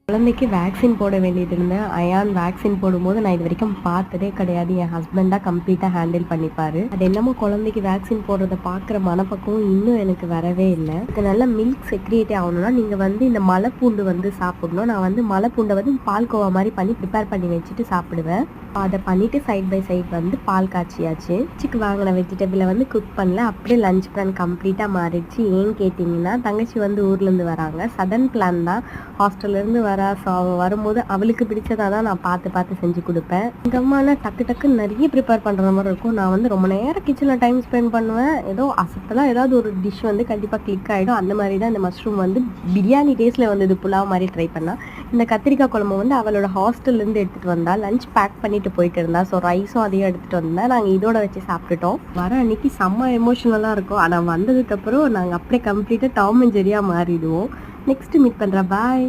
குழந்தைக்கு வேக்சின் போட வேண்டியது இருந்தேன். அயான் வேக்சின் போடும்போது நான் இது வரைக்கும் பார்த்ததே கிடையாது. என் ஹஸ்பண்ட் தான் கம்ப்ளீட்டா ஹேண்டில் பண்ணிப்பாரு. அது என்னமோ குழந்தைக்கு வேக்சின் போடுறத பார்க்குற மனப்பக்குவம் இன்னும் எனக்கு வரவே இல்ல. இது நல்லா மில்க் செக்ரியேட் ஆகணும்னா நீங்க இந்த மலைப்பூண்டு சாப்பிடணும். நான் மலைப்பூண்டை பால்கோவா மாதிரி பண்ணி ப்ரிப்பேர் பண்ணி வச்சுட்டு சாப்பிடுவேன். அதை பண்ணிட்டு சைட் பை சைட் காய்ச்சியாச்சு. லஞ்சுக்கு வாங்கின வெஜிடபிளை குக் பண்ணல. அப்படியே லஞ்ச் பிளான் கம்ப்ளீட்டா மாறிடுச்சு. ஏன்னு கேட்டிங்கன்னா தங்கச்சி ஊர்லேருந்து வராங்க. சடன் பிளான் தான். ஹாஸ்டல்லேருந்து வரா. ஸோ அவள் வரும்போது அவளுக்கு பிடிச்சதாக தான் நான் பார்த்து செஞ்சு கொடுப்பேன். எங்கள் அம்மானா டக்கு நிறைய ப்ரிப்பேர் பண்ணுற மாதிரி இருக்கும். நான் ரொம்ப நேரம் கிச்சனில் டைம் ஸ்பெண்ட் பண்ணுவேன். ஏதோ அசத்தலாம் ஏதாவது ஒரு டிஷ் கண்டிப்பாக கிளிக் ஆகிடும். அந்த மாதிரி தான் இந்த மஷ்ரூம் பிரியாணி டேஸ்ட்டில் இது புலாவ் மாதிரி ட்ரை பண்ணால். இந்த கத்திரிக்காய் குழம்பு அவளோட ஹாஸ்டல்லேருந்து எடுத்துகிட்டு வந்தால் லஞ்ச் பேக் பண்ணிட்டு போயிட்டு இருந்தா. ஸோ ரைஸும் அதையும் எடுத்துகிட்டு வந்தேன். நாங்கள் இதோட வச்சு சாப்பிட்டுட்டோம். வர அன்னைக்கு செம்ம எமோஷனலாக இருக்கும். ஆனால் வந்ததுக்கப்புறம் நாங்கள் அப்படியே கம்ப்ளீட்டாக டாம் அண்ட் ஜெரியாக மாறிடுவோம். நெக்ஸ்ட் மீட் பண்ணுறேன். பாய்.